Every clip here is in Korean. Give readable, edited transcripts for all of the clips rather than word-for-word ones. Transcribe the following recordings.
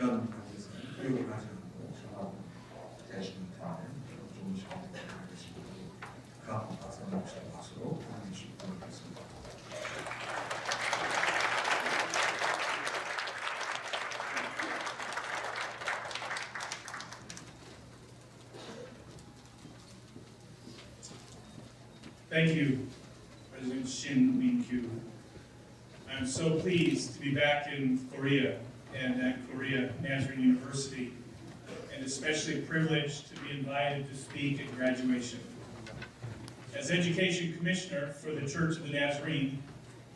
이런 관계에서는 교육을 하지 않고 전화 대신 다음에 조금씩 하겠습니다. 그 앞에 가서 혹시 박수로 보내 주시기 바라겠습니다. Thank you, President Shin Min-kyu. I'm so pleased to be back in Korea and at Korea Nazarene University, and especially privileged to be invited to speak at graduation. As Education Commissioner for the Church of the Nazarene,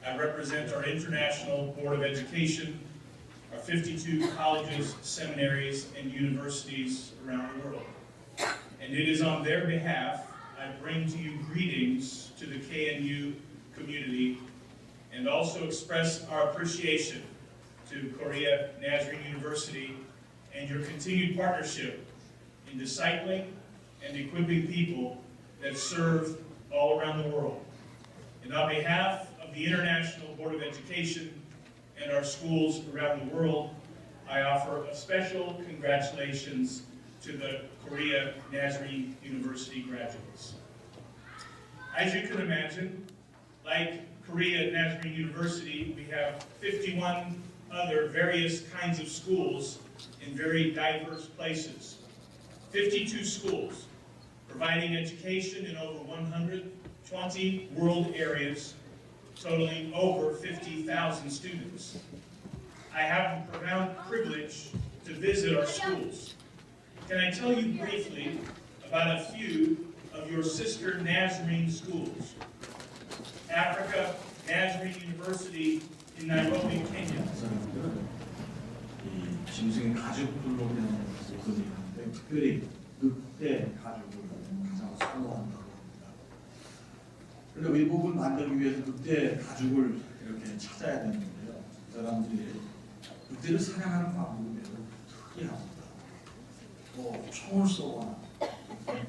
I represent our International Board of Education, our 52 colleges, seminaries, and universities around the world. And it is on their behalf I bring to you greetings to the KNU community and also express our appreciation to Korea Nazarene University and your continued partnership in discipling and equipping people that serve all around the world. And on behalf of the International Board of Education and our schools around the world, I offer a special congratulations to the Korea Nazarene University graduates. As you can imagine, like Korea Nazarene University, we have 51 other various kinds of schools in very diverse places. 52 schools providing education in over 120 world areas, totaling over 50,000 students. I have the profound privilege to visit our schools. Can I tell you briefly about a few of your sister Nazarene schools? Africa Nazarene University in Nairobi, Kenya. 이 짐승의 가족들로 그냥 모습이 있는데 특별히 늑대 가족을 가장 선호한다고 합니다. 그런데 의복을 만들기 위해서 늑대 가죽을 이렇게 찾아야 되는데요. 사람들이 늑대를 사냥하는 방법이 매우 특이합니다. 뭐 총을 쏘거나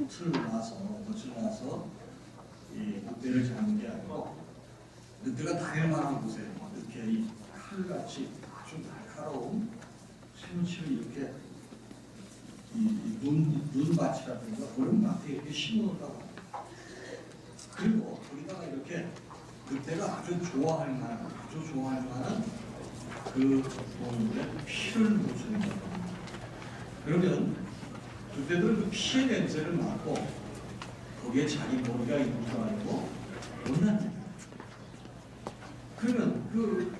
틀을 놔서 이 늑대를 잡는 게 아니고 늑대가 다닐 만한 곳에 이렇게 이 칼같이 아주 날카로운 샘치를 이렇게 눈밭이라든가 얼음밭에 이렇게 심어놓다고 합니다. 그리고 거기다가 이렇게 늑대가 아주 좋아할 만한 그 동물의 피를 묻습니다. 그러면 늑대들은 그 피의 냄새를 맡고 거기에 자기 머리가 있는 줄 알고 못납니다. 그러면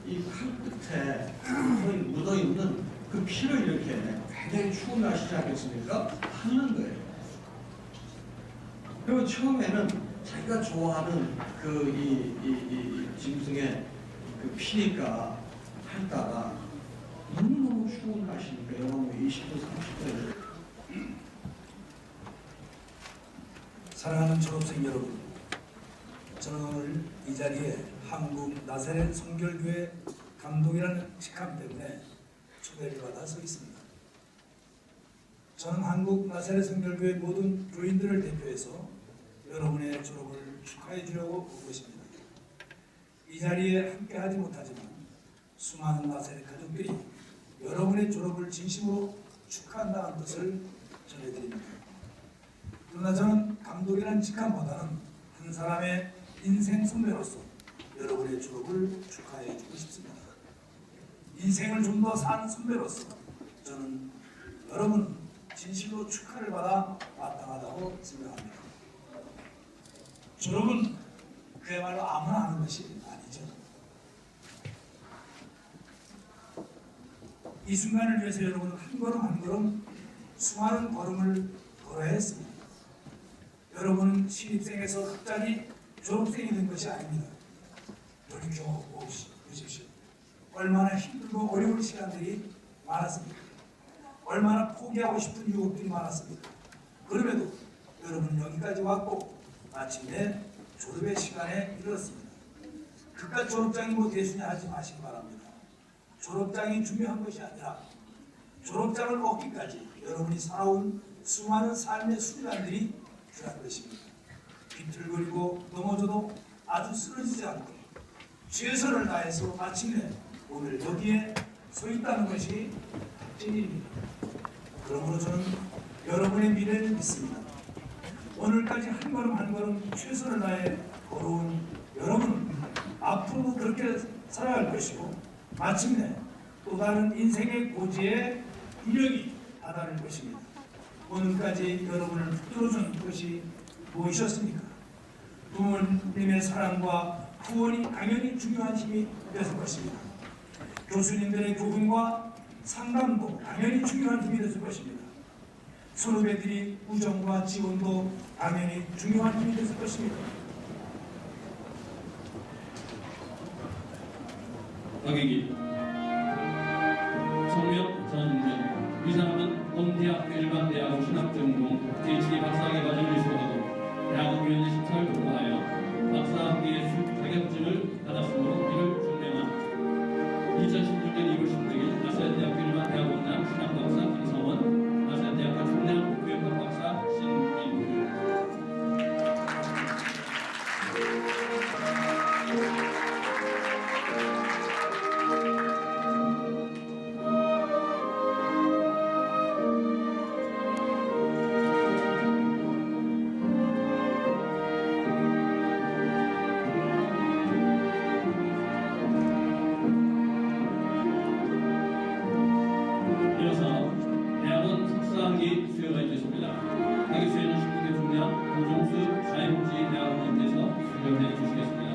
이 칼 끝에 묻어있는 그 피를 이렇게 굉장히 추운 날씨지 않겠습니까? 핥는 거예요. 그리고 처음에는 자기가 좋아하는 이 짐승의 그 피니까 핥다가 너무너무 추운 날씨니까 영하 20도, 30도에 사랑하는 졸업생 여러분, 저는 오늘 이 자리에 한국 나사렛 성결교회 감독이라는 직함 때문에 초대를 받아 서 있습니다. 저는 한국 나사렛 성결교회 모든 교인들을 대표해서 여러분의 졸업을 축하해 주려고 온 것입니다. 이 자리에 함께 하지 못하지만 수많은 나사렛 가족들이 여러분의 졸업을 진심으로 축하한다는 뜻을 전해드립니다. 그러나 저는 감독이라는 직함보다는 한 사람의 인생 선배로서 여러분의 졸업을 축하해 주고 싶습니다. 인생을 좀 더 사는 선배로서 저는 여러분 진실로 축하를 받아 마땅하다고 생각합니다. 졸업은 그야말로 아무나 하는 것이 아니죠. 이 순간을 위해서 여러분은 한 걸음 한 걸음 수많은 걸음을 걸어야 했습니다. 여러분은 신입생에서 갑자기 졸업생이 된 것이 아닙니다. 돌이켜 보십시오. 얼마나 힘들고 어려운 시간들이 많았습니까? 얼마나 포기하고 싶은 유혹들이 많았습니까? 그럼에도 여러분은 여기까지 왔고 마침내 졸업의 시간에 이르렀습니다. 그깟 졸업장이 뭐 대수냐 하지 마시기 바랍니다. 졸업장이 중요한 것이 아니라 졸업장을 얻기까지 여러분이 살아온 수많은 삶의 순간들이 필요한 것입니다. 비틀거리고 넘어져도 아주 쓰러지지 않고 최선을 다해서 마침내 오늘 여기에 서 있다는 것이 값진 일입니다. 그러므로 저는 여러분의 미래를 믿습니다. 오늘까지 한 걸음 한 걸음 최선을 다해 걸어온 여러분은 앞으로도 그렇게 살아갈 것이고 마침내 또 다른 인생의 고지에 이력이 다다를 것입니다. 오늘까지 여러분을 붙들어준 것이 무엇이었습니까? 부모님의 사랑과 후원이 당연히 중요한 힘이 됐을 것입니다. 교수님들의 교훈과 상담도 당연히 중요한 힘이 됐을 것입니다. 선후배들이 우정과 지원도 당연히 중요한 힘이 됐을 것입니다. 박예기 성명 전은경 이 사람은 범대학교 일반대학원 신학전공 PhD 박사학위 과정을 수료하고 대학원위원회 심사를 통과하여 박사학위의 자격증을 받았으므로 이를 증명한 2016년 2월 16일 나사렛대학교 일반대학원장 신학박사 김성원, 나사렛대학교 총장 교육학 박사 신민규. 이어서 대학원 석사학위 수여가 있겠습니다. 학위 수여는 신문대 총장 고종수 사회복지대학원님께서 수여해 주시겠습니다.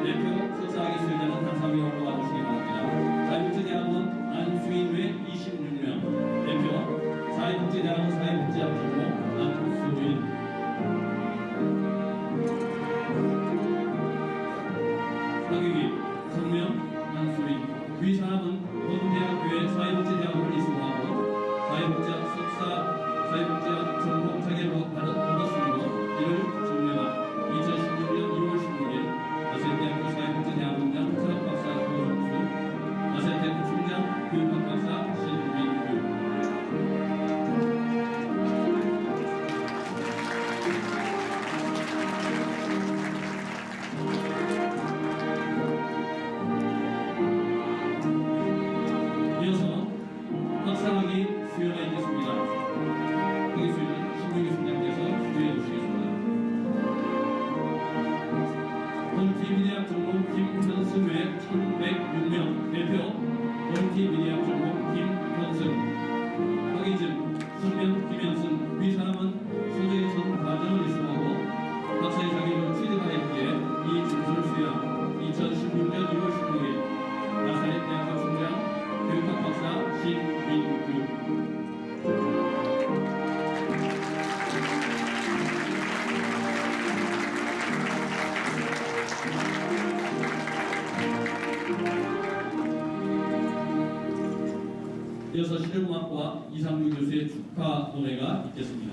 대표 석사학위 수여자는 한상위 올라와 주시기 바랍니다. 사회복지대학원 안수인외 26명, 대표 사회복지대학원 사회복지학 전공 안수인. 학위기 성명 안수인. 위 사람은 본대학교의 사회복지대학원을 이수하고 사회복지학 석사, 사회복지학 전공 자격을 받았으므로 이를 증명한 2016년 2월 16일 나사렛대학교 사회복지대학원장 철학박사 고종수, 나사렛대학교 총장 교육학 박사 신민규. 이어서 박사학위 수여가 있겠습니다. 학위 수여는 신민규 총장께서 수여해 주시겠습니다. 본티미디학 전공 김현승 외 1106명, 대표 본티미디학 전공 김현승. 학위증 성명 김현승. 위 사람은 소재에선 과정을 이수하고 박사의 자격을 취득하였기에 이 준수를 수여한 2016년 2월 16일 나사렛대학교 총장 교육학 박사 신민규. 이어서 실용음악과 이상규 교수의 축하 노래가 있겠습니다.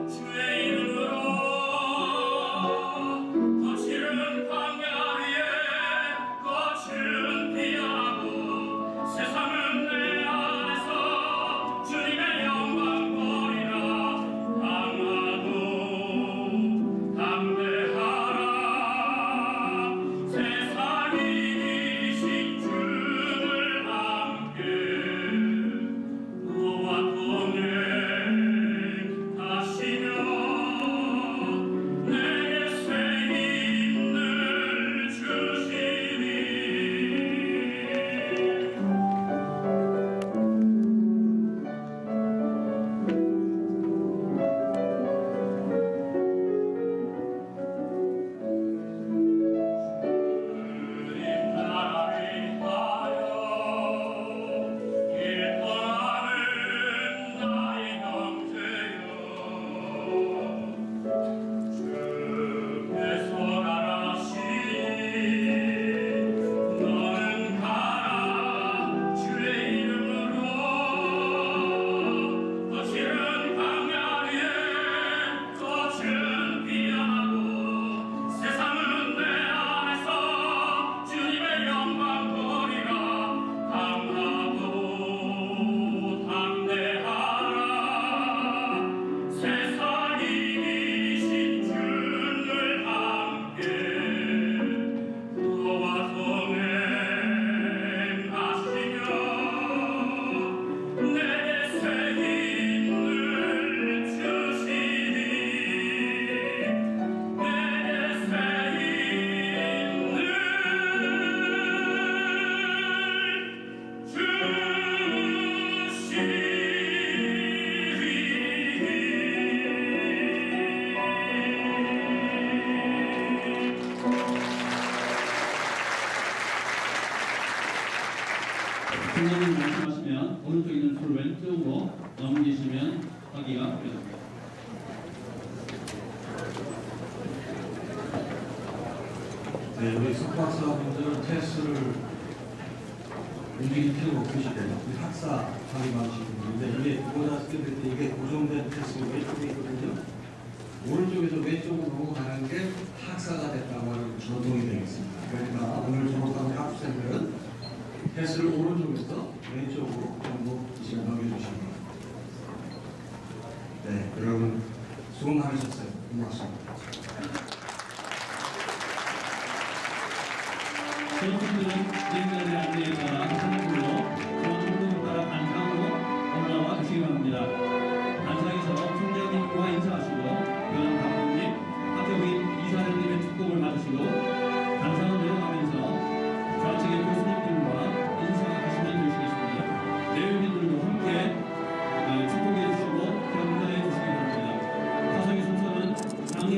주의 총장님 말씀하시면 오른쪽에 있는 줄을 왼쪽으로 넘기시면 하기가 되겠습니다. 네, 우리 석박사분들은 테스트를 움직일 필요가 없으시고 우리 학사 확인하시는 분인데 이게 보다시피 이게 고정된 테스트가 왼쪽에 있거든요. 오른쪽에서 왼쪽으로 넘어가는 게 학사가 됐다고 하는 전동이 되겠습니다. 그러니까 오늘 졸업하는 학생들은 테스트를 오른쪽에서 왼쪽으로 전부 이제 넘겨주십니다. 네, 여러분 수고 많으셨어요. 고맙습니다. 선수들은 지금까지 안내에 따라 선수로 전통을 따라 단상으로 올라와 주시기 바랍니다. 단상에서 총장님과 인사하시고 교장 감독님, 학교인 이사장님의 축복을 받으시고 단상을 내려가면서 좌측의 교수님들과 인사하시면 되시겠습니다. 내외인들도 함께 축복해 주시고 경례해 주시기 바랍니다. 화성의 순서는 강의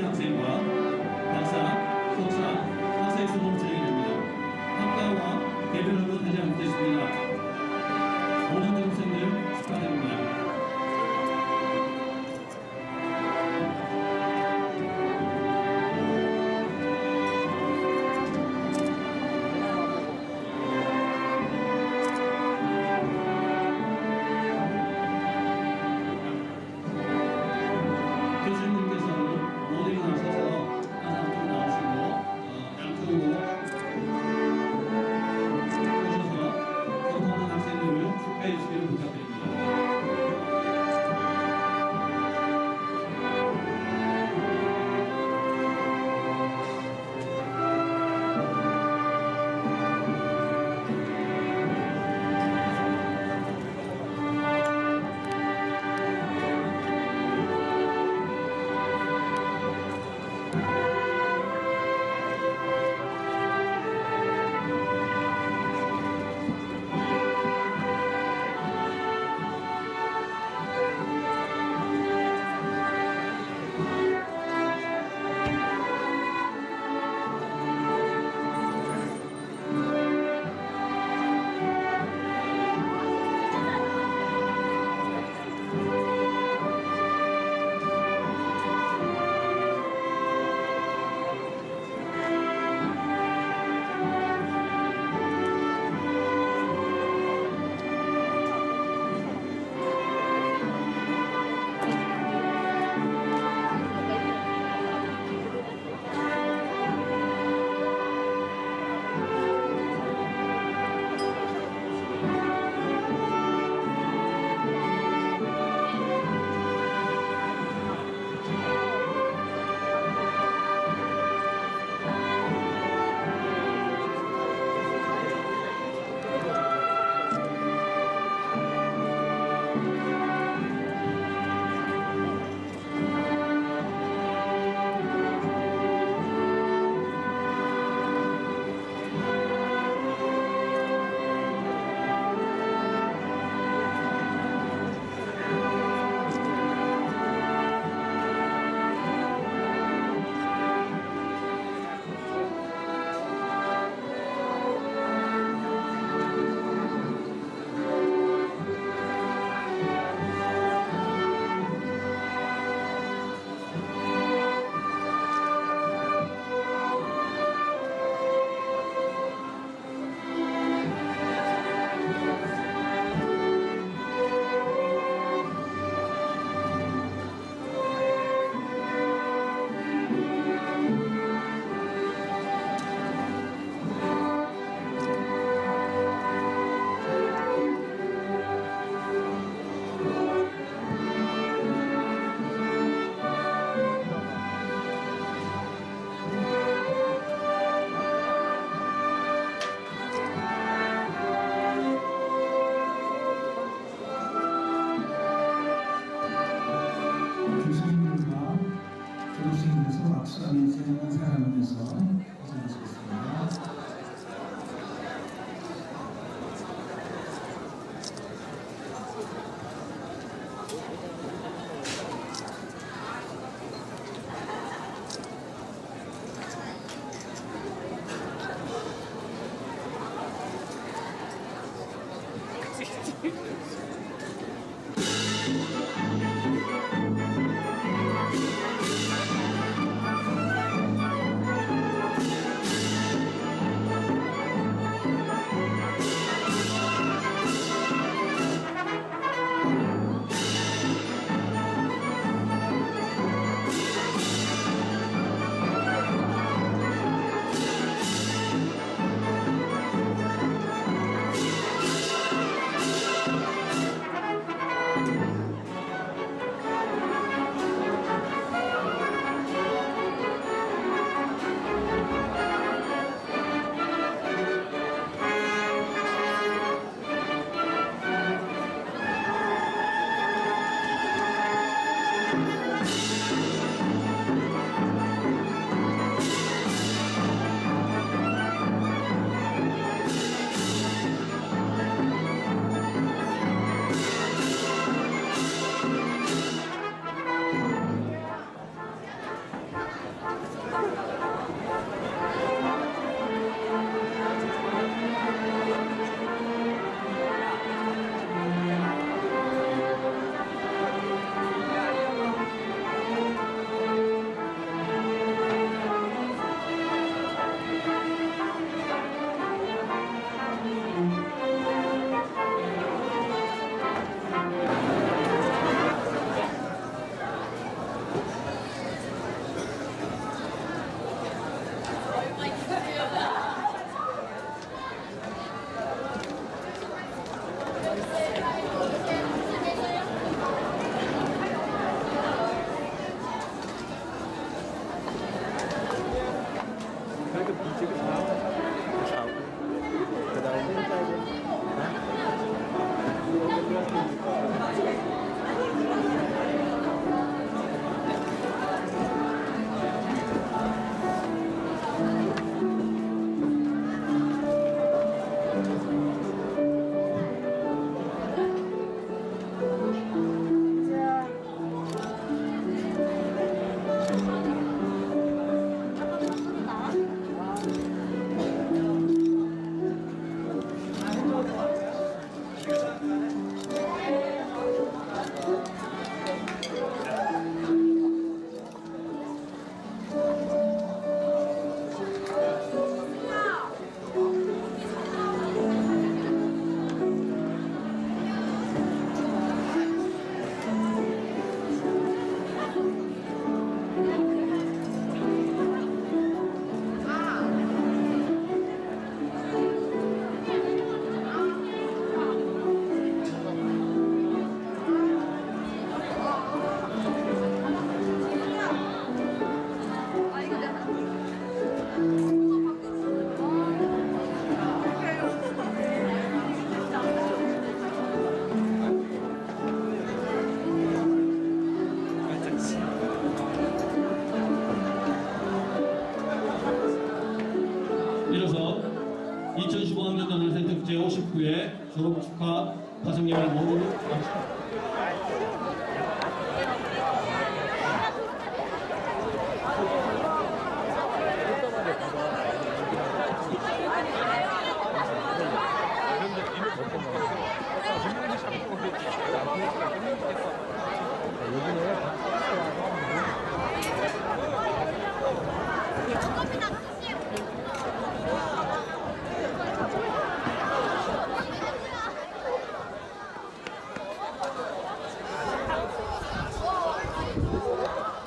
이로써 2015학년 연합생 제59회 졸업 축하 화성예를 모두 마칩니다.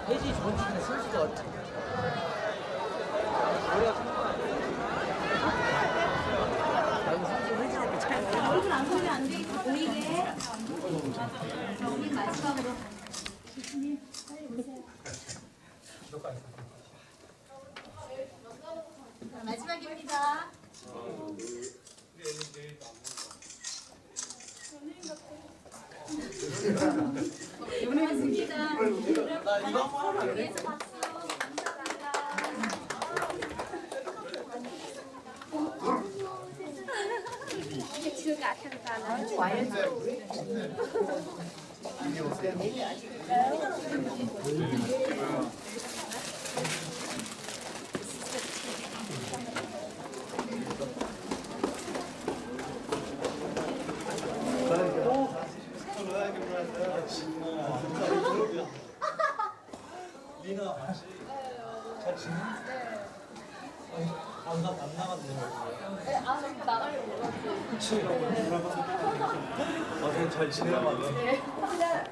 돼지 전체는 선수가 어떻게 얼굴 안 보면 안 돼. 보이게. 자, 우리 마지막으로. 교수님, 빨리 오세요. 자, 마지막입니다. 고맙습니다. 위에서 박수. chưa cả thằng ta nó 리나 맞지? 잘 지내? 네. 안 나갔네. 네, 아, 저 나가려고. 그치. 아, 잘 지내나 봐. 네. 그냥